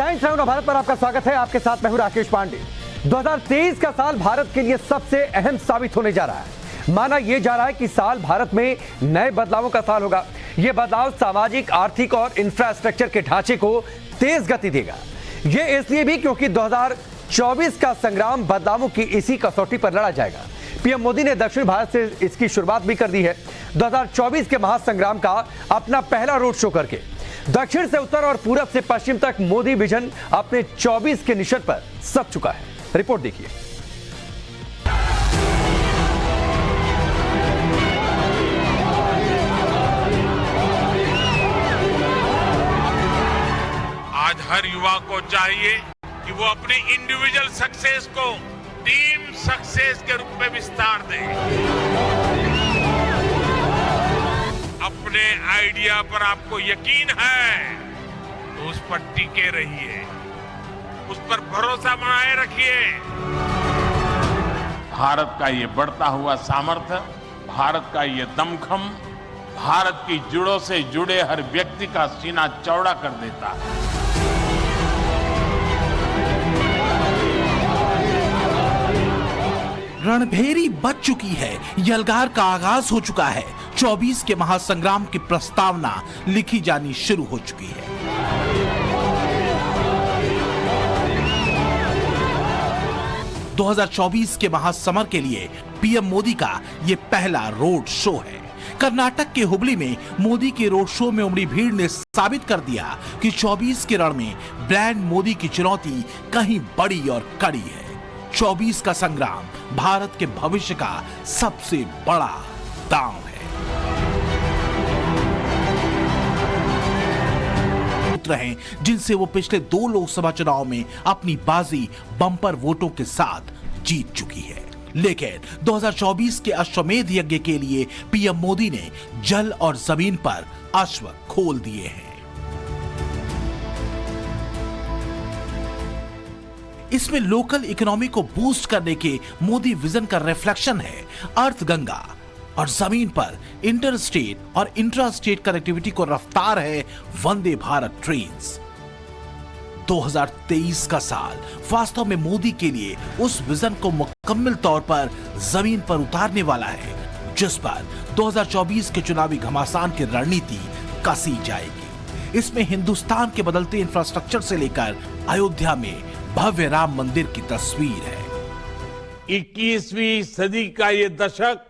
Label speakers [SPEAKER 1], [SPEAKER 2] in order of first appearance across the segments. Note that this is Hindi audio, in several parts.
[SPEAKER 1] टाइम्स नाउ भारत पर आपका स्वागत है। आपके साथ मैं हूं राकेश पांडे। 2023 का साल भारत के लिए सबसे अहम साबित होने जा रहा है। माना यह जा रहा है कि साल भारत में नए बदलावों का साल होगा। यह बदलाव सामाजिक, आर्थिक और इंफ्रास्ट्रक्चर के ढांचे को तेज गति देगा। यह इसलिए भी क्योंकि 2024 का संग्राम बदलावों की इसी कसौटी पर लड़ा जाएगा। पीएम मोदी ने दक्षिण भारत से इसकी शुरुआत भी कर दी है। 2024 के महासंग्राम का अपना पहला रोड शो करके दक्षिण से उत्तर और पूरब से पश्चिम तक मोदी विजन अपने 24 के निशान पर सध चुका है। रिपोर्ट देखिए।
[SPEAKER 2] आज हर युवा को चाहिए कि वो अपनी इंडिविजुअल सक्सेस को टीम सक्सेस के रूप में विस्तार दे। अपने आइडिया पर आपको यकीन है तो उस पर टिके रहिए, उस पर भरोसा बनाए रखिए। भारत का ये बढ़ता हुआ सामर्थ्य, भारत का ये दमखम, भारत की जड़ों से जुड़े हर व्यक्ति का सीना चौड़ा कर देता है।
[SPEAKER 3] रणभेरी बच चुकी है, यलगार का आगाज हो चुका है। 24 के महासंग्राम की प्रस्तावना लिखी जानी शुरू हो चुकी है। – 2024 के महासमर के लिए पीएम मोदी का ये पहला रोड शो है। कर्नाटक के हुबली में मोदी के रोड शो में उमड़ी भीड़ ने साबित कर दिया कि 24 के रण में ब्रांड मोदी की चुनौती कहीं बड़ी और कड़ी है। 24 का संग्राम भारत के भविष्य का सबसे बड़ा दांव है। हैं जिनसे वो पिछले 2 लोकसभा चुनाव में अपनी बाजी बम्पर वोटों के साथ जीत चुकी है। लेकिन 2024 के अश्वमेध यज्ञ के लिए पीएम मोदी ने जल और जमीन पर अश्व खोल दिए हैं। इसमें लोकल इकोनॉमी को बूस्ट करने के मोदी विजन का रिफ्लेक्शन है। अर्थ गंगा और जमीन पर इंटर स्टेट और इंट्रा स्टेट कनेक्टिविटी को रफ्तार है वंदे भारत ट्रेन्स। 2023 का साल वास्तव में मोदी के लिए उस विजन को मुकम्मल तौर पर जमीन पर उतारने वाला है, जिस पर 2024 के चुनावी घमासान की रणनीति कसी जाएगी। इसमें हिंदुस्तान के बदलते इंफ्रास्ट्रक्चर से लेकर अयोध्या में भव्य राम मंदिर की तस्वीर है।
[SPEAKER 2] 21वीं सदी का ये दशक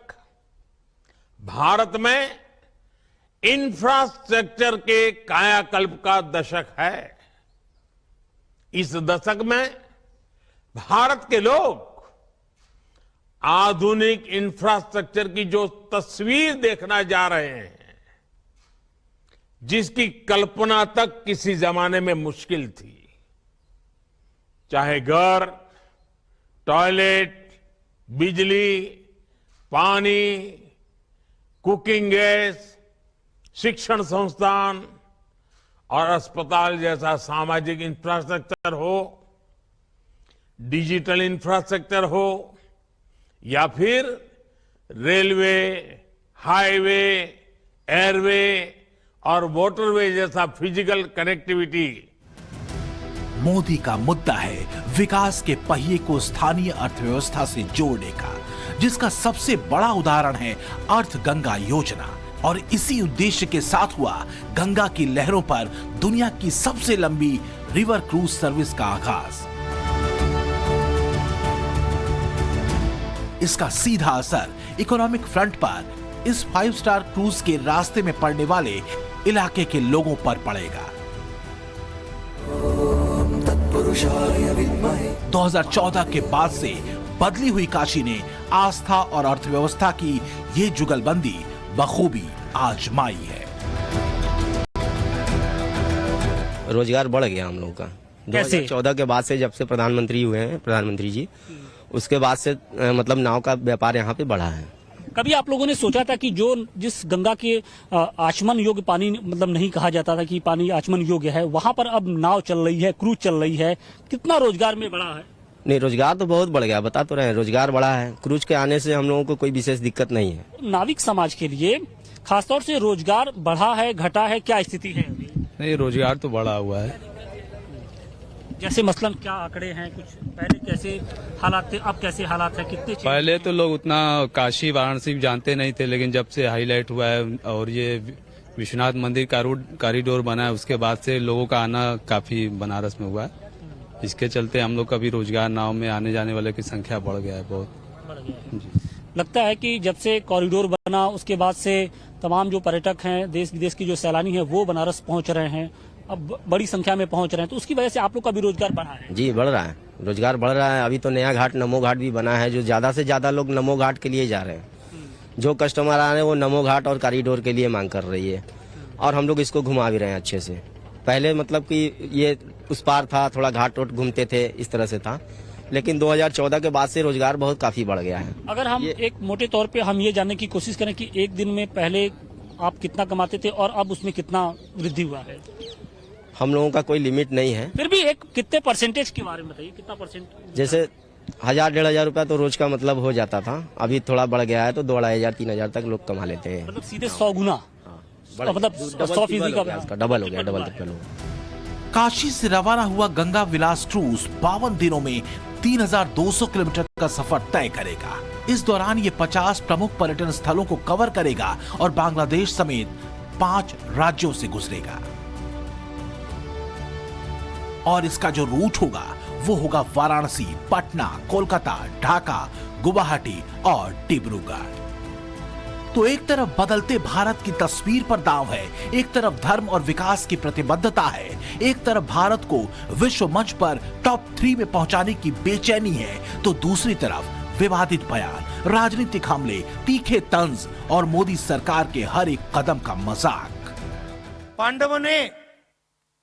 [SPEAKER 2] भारत में इंफ्रास्ट्रक्चर के कायाकल्प का दशक है। इस दशक में भारत के लोग आधुनिक इंफ्रास्ट्रक्चर की जो तस्वीर देखना जा रहे हैं, जिसकी कल्पना तक किसी जमाने में मुश्किल थी, चाहे घर, टॉयलेट, बिजली, पानी, कुकिंग गैस, शिक्षण संस्थान और अस्पताल जैसा सामाजिक इंफ्रास्ट्रक्चर हो, डिजिटल इंफ्रास्ट्रक्चर हो या फिर रेलवे, हाईवे, एयरवे और वाटरवे जैसा फिजिकल कनेक्टिविटी।
[SPEAKER 3] मोदी का मुद्दा है विकास के पहिए को स्थानीय अर्थव्यवस्था से जोड़ने का, जिसका सबसे बड़ा उदाहरण है अर्थ गंगा योजना। और इसी उद्देश्य के साथ हुआ गंगा की लहरों पर दुनिया की सबसे लंबी रिवर क्रूज सर्विस का आगाज। इसका सीधा असर इकोनॉमिक फ्रंट पर इस 5 स्टार क्रूज के रास्ते में पड़ने वाले इलाके के लोगों पर पड़ेगा। 2014 के बाद से बदली हुई काशी ने आस्था और अर्थव्यवस्था की ये जुगलबंदी बखूबी आजमाई है।
[SPEAKER 4] रोजगार बढ़ गया हम लोगों का 2014 के बाद से, जब से प्रधानमंत्री हुए हैं प्रधानमंत्री जी, उसके बाद से मतलब नाव का व्यापार यहाँ पे बढ़ा है।
[SPEAKER 5] कभी आप लोगों ने सोचा था कि जो जिस गंगा के आचमन योग्य पानी मतलब नहीं कहा जाता था कि पानी आचमन योग्य है, वहां पर अब नाव चल रही है, क्रूज चल रही है, कितना रोजगार में बढ़ा है?
[SPEAKER 4] नहीं, रोजगार तो बहुत बढ़ गया, बता तो रहे हैं, रोजगार बढ़ा है। क्रूज के आने से हम लोगों को कोई विशेष दिक्कत नहीं है।
[SPEAKER 5] नाविक समाज के लिए खासतौर से रोजगार बढ़ा है, घटा है, क्या स्थिति है?
[SPEAKER 6] नहीं, रोजगार तो बढ़ा हुआ है।
[SPEAKER 5] जैसे मसलन क्या आंकड़े हैं, कुछ पहले कैसे हालात थे, अब कैसे हालात हैं, कितने change
[SPEAKER 6] पहले
[SPEAKER 5] हुए
[SPEAKER 6] तो लोग उतना काशी वाराणसी जानते नहीं थे, लेकिन जब से हाईलाइट हुआ है और ये विश्वनाथ मंदिर का कॉरिडोर बना है, उसके बाद से लोगों का आना काफी बनारस में हुआ है। इसके चलते हम लोग का भी रोजगार, नाव में आने जाने वाले की संख्या बढ़ गया है बहुत।
[SPEAKER 5] बढ़ गया है? लगता है कि जब से कॉरिडोर बना उसके बाद से तमाम जो पर्यटक हैं, देश विदेश की जो सैलानी हैं, वो बनारस पहुंच रहे हैं, अब बड़ी संख्या में पहुंच रहे हैं, तो उसकी वजह से आप लोग का भी रोजगार बढ़ा है?
[SPEAKER 4] जी बढ़ रहा है, रोजगार बढ़ रहा है। अभी तो नया घाट नमो घाट भी बना है, जो ज्यादा से ज्यादा लोग नमो घाट के लिए जा रहे हैं। जो कस्टमर आ रहे हैं वो नमो घाट और कॉरिडोर के लिए मांग कर रही है, और हम लोग इसको घुमा भी रहे हैं अच्छे से। पहले मतलब कि ये उस पार था, थोड़ा घाट वोट घूमते थे, इस तरह से था, लेकिन 2014 के बाद से रोजगार बहुत काफी बढ़ गया है।
[SPEAKER 5] अगर हम एक मोटे तौर पे हम ये जानने की कोशिश करें कि एक दिन में पहले आप कितना कमाते थे और अब उसमें कितना वृद्धि हुआ है?
[SPEAKER 4] हम लोगों का कोई लिमिट नहीं है,
[SPEAKER 5] फिर भी एक कितने परसेंटेज के बारे में बताइए, कितना परसेंट?
[SPEAKER 4] जैसे 1000-1500 रुपया तो रोज का मतलब हो जाता था, अभी थोड़ा बढ़ गया है, तो 2500-3000 तक लोग कमा लेते हैं।
[SPEAKER 5] मतलब सीधे 100 गुना, मतलब 100% का
[SPEAKER 4] डबल हो गया, डबल ट्रिपल हो गया।
[SPEAKER 3] काशी से रवाना हुआ गंगा विलास क्रूज 52 दिनों में 3200 किलोमीटर का सफर तय करेगा। इस दौरान ये 50 प्रमुख पर्यटन स्थलों को कवर करेगा और बांग्लादेश समेत 5 राज्यों से गुजरेगा। और इसका जो रूट होगा वो होगा वाराणसी, पटना, कोलकाता, ढाका, गुवाहाटी और डिब्रूगढ़। तो एक तरफ बदलते भारत की तस्वीर पर दांव है, एक तरफ धर्म और विकास की प्रतिबद्धता है, एक तरफ भारत को विश्व मंच पर टॉप 3 में पहुंचाने की बेचैनी है, तो दूसरी तरफ विवादित बयान, राजनीतिक हमले, तीखे तंज और मोदी सरकार के हर एक कदम का मजाक।
[SPEAKER 7] पांडवों ने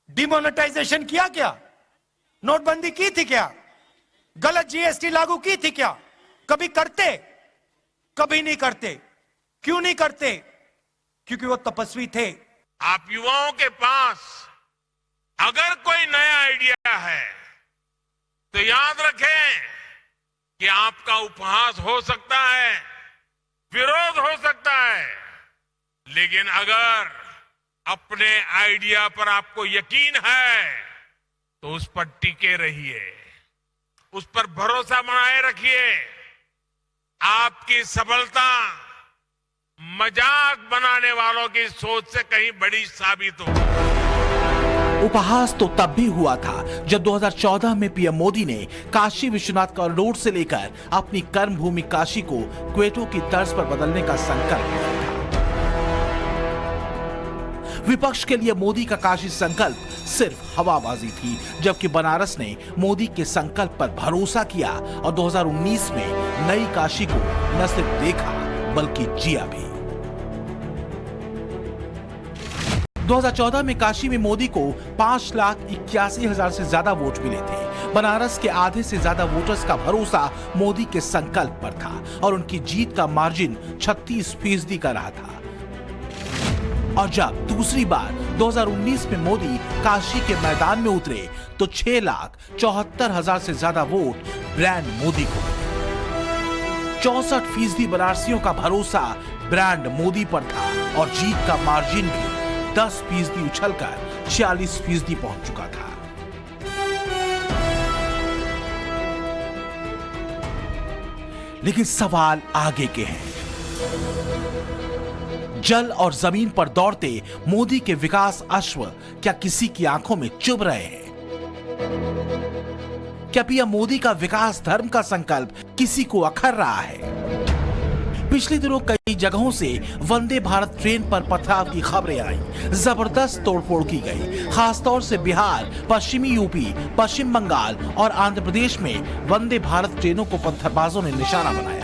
[SPEAKER 7] डिमोनेटाइजेशन किया क्या? नोटबंदी की थी क्या? गलत जीएसटी लागू की थी क्या? कभी करते? कभी नहीं करते। क्यों नहीं करते? क्योंकि वो तपस्वी थे।
[SPEAKER 2] आप युवाओं के पास अगर कोई नया आइडिया है तो याद रखें कि आपका उपहास हो सकता है, विरोध हो सकता है, लेकिन अगर अपने आइडिया पर आपको यकीन है तो उस पर टिके रहिए, उस पर भरोसा बनाए रखिए। आपकी सफलता मजाक बनाने वालों की सोच से कहीं बड़ी साबित हो।
[SPEAKER 3] उपहास तो तब भी हुआ था जब 2014 में पीएम मोदी ने काशी विश्वनाथ कॉरिडोर से लेकर अपनी कर्म भूमि काशी को क्वेटो की तर्ज पर बदलने का संकल्प लिया था। विपक्ष के लिए मोदी का काशी संकल्प सिर्फ हवाबाजी थी, जबकि बनारस ने मोदी के संकल्प पर भरोसा किया और 2019 में नई काशी को न सिर्फ देखा बल्कि जिया भी। 2014 में काशी में मोदी को 5,81,000 से ज्यादा वोट मिले थे। बनारस के आधे से ज्यादा वोटर्स का भरोसा मोदी के संकल्प पर था और उनकी जीत का मार्जिन 36% का रहा था। और जब दूसरी बार 2019 में मोदी काशी के मैदान में उतरे तो 6,74,000 से ज्यादा वोट ब्रांड मोदी को। 64% बनारसियों का भरोसा ब्रांड मोदी पर था और जीत का मार्जिन भी 10% उछलकर 46% पहुंच चुका था। लेकिन सवाल आगे के हैं। जल और जमीन पर दौड़ते मोदी के विकास अश्व क्या किसी की आंखों में चुभ रहे हैं? क्या पीएम मोदी का विकास धर्म का संकल्प किसी को अखर रहा है? पिछले दिनों कई जगहों से वंदे भारत ट्रेन पर पथराव की खबरें आई, जबरदस्त तोड़फोड़ की गई। खासतौर से बिहार, पश्चिमी यूपी, पश्चिम बंगाल और आंध्र प्रदेश में वंदे भारत ट्रेनों को पत्थरबाजों ने निशाना बनाया।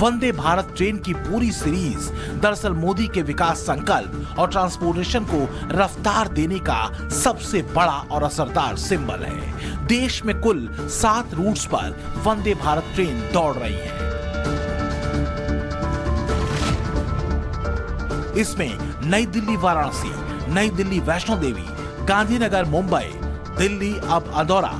[SPEAKER 3] वंदे भारत ट्रेन की पूरी सीरीज दरअसल मोदी के विकास संकल्प और ट्रांसपोर्टेशन को रफ्तार देने का सबसे बड़ा और असरदार सिंबल है। देश में कुल 7 रूट्स पर वंदे भारत ट्रेन दौड़ रही है। इसमें नई दिल्ली वाराणसी, नई दिल्ली वैष्णो देवी, गांधीनगर मुंबई, दिल्ली अब अंदौरा,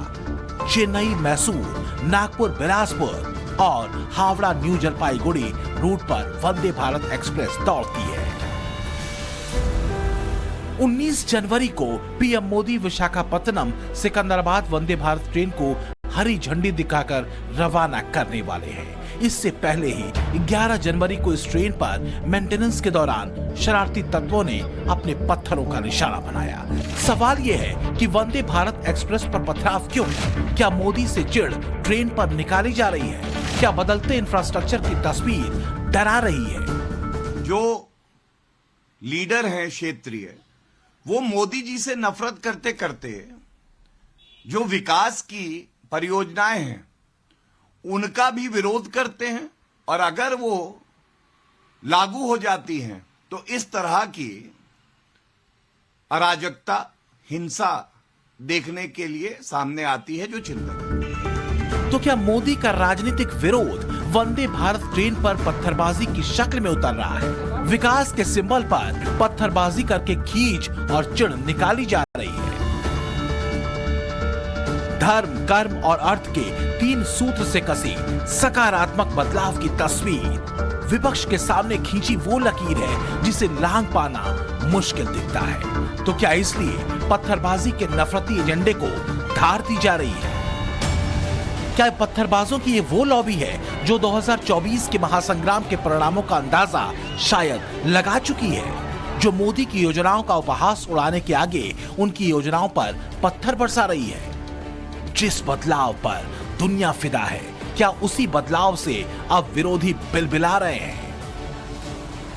[SPEAKER 3] चेन्नई मैसूर, नागपुर बिलासपुर और हावड़ा न्यू जलपाईगुड़ी रूट पर वंदे भारत एक्सप्रेस दौड़ती है। 19 जनवरी को पीएम मोदी विशाखापत्तनम सिकंदराबाद वंदे भारत ट्रेन को हरी झंडी दिखाकर रवाना करने वाले हैं। इससे पहले ही 11 जनवरी को इस ट्रेन पर मेंटेनेंस के दौरान शरारती तत्वों ने अपने पत्थरों का निशाना बनाया। सवाल यह है कि वंदे भारत एक्सप्रेस पर पथराव क्यों? क्या मोदी से चिढ़ ट्रेन पर निकाली जा रही है? क्या बदलते इंफ्रास्ट्रक्चर की तस्वीर डरा रही है?
[SPEAKER 8] जो लीडर हैं क्षेत्रीय, वो मोदी जी से नफरत करते करते जो विकास की परियोजनाएं हैं उनका भी विरोध करते हैं, और अगर वो लागू हो जाती हैं तो इस तरह की अराजकता, हिंसा देखने के लिए सामने आती है, जो चिंतन है।
[SPEAKER 3] तो क्या मोदी का राजनीतिक विरोध वंदे भारत ट्रेन पर पत्थरबाजी की शक्ल में उतर रहा है? विकास के सिंबल पर पत्थरबाजी करके खींच और चिढ़ निकाली जा रही है। धर्म, कर्म और अर्थ के 3 सूत्र से कसी सकारात्मक बदलाव की तस्वीर विपक्ष के सामने खींची वो लकीर है जिसे लांघ पाना मुश्किल दिखता है। तो क्या इसलिए पत्थरबाजी के नफरती एजेंडे को धार दी जा रही है? क्या पत्थरबाजों की ये वो लॉबी है जो 2024 के महासंग्राम के परिणामों का अंदाजा शायद लगा चुकी है, जो मोदी की योजनाओं का उपहास उड़ाने के आगे उनकी योजनाओं पर पत्थर बरसा रही है? जिस बदलाव पर दुनिया फिदा है, क्या उसी बदलाव से अब विरोधी बिलबिला रहे हैं?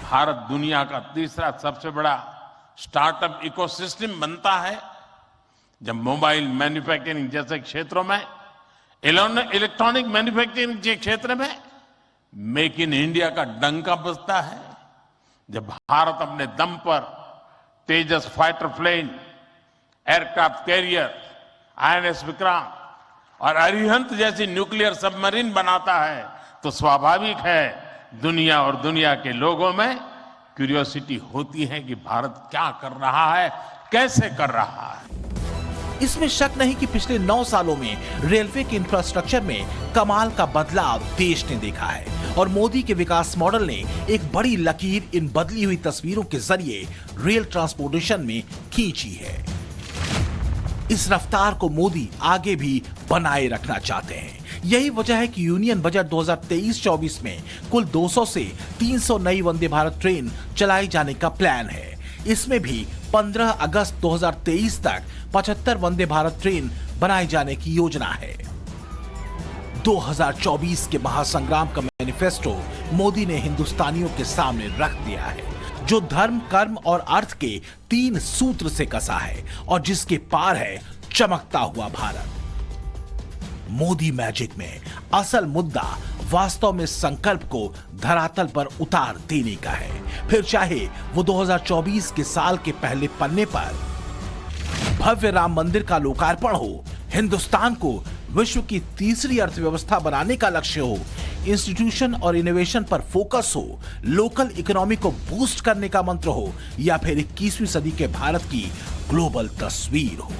[SPEAKER 2] भारत दुनिया का तीसरा सबसे बड़ा स्टार्टअप इकोसिस्टम बनता है जब मोबाइल मैन्युफैक्चरिंग जैसे क्षेत्रों में, इलेक्ट्रॉनिक मैन्युफैक्चरिंग के क्षेत्र में मेक इन इंडिया का डंका बजता है, जब भारत अपने दम पर Tejas fighter plane, aircraft carrier, INS Vikrant और अरिहंत जैसी न्यूक्लियर सबमरीन बनाता है, तो स्वाभाविक है दुनिया और दुनिया के लोगों में क्यूरियोसिटी होती है कि भारत क्या कर रहा है, कैसे कर रहा है।
[SPEAKER 3] इसमें शक नहीं कि पिछले 9 सालों में रेलवे के इंफ्रास्ट्रक्चर में कमाल का बदलाव देश ने देखा है, और मोदी के विकास मॉडल ने एक बड़ी लकीर इन बदली हुई तस्वीरों के जरिए रेल ट्रांसपोर्टेशन में खींची है। इस रफ्तार को मोदी आगे भी बनाए रखना चाहते हैं। यही वजह है कि यूनियन बजट 2023-24 में कुल 200 से 300 नई वंदे भारत ट्रेन चलाई जाने का प्लान है। इसमें भी 15 अगस्त 2023 तक 75 वंदे भारत ट्रेन बनाए जाने की योजना है। 2024 के महासंग्राम का मैनिफेस्टो मोदी ने हिंदुस्तानियों के सामने रख दिया है, जो धर्म, कर्म और अर्थ के 3 सूत्र से कसा है और जिसके पार है चमकता हुआ भारत। मोदी मैजिक में असल मुद्दा वास्तव में संकल्प को धरातल पर उतार देने का है। फिर चाहे वो 2024 के साल के पहले पन्ने पर भव्य राम मंदिर का लोकार्पण हो, हिंदुस्तान को विश्व की तीसरी अर्थव्यवस्था बनाने का लक्ष्य हो, इंस्टीट्यूशन और इनोवेशन पर फोकस हो, लोकल इकोनॉमी को बूस्ट करने का मंत्र हो, या फिर 21वीं सदी के भारत की ग्लोबल तस्वीर हो।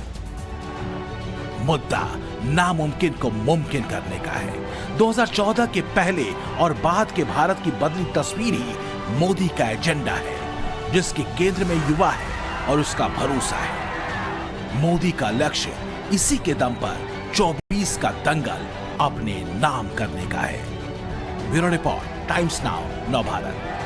[SPEAKER 3] मुद्दा नामुमकिन को मुमकिन करने का है। 2014 के पहले और बाद के भारत की बदली तस्वीर ही मोदी का एजेंडा है, जिसके केंद्र में युवा है और उसका भरोसा है। मोदी का लक्ष्य इसी के दम पर 24 का दंगल अपने नाम करने का है। Bureau report, times now, Navbharat.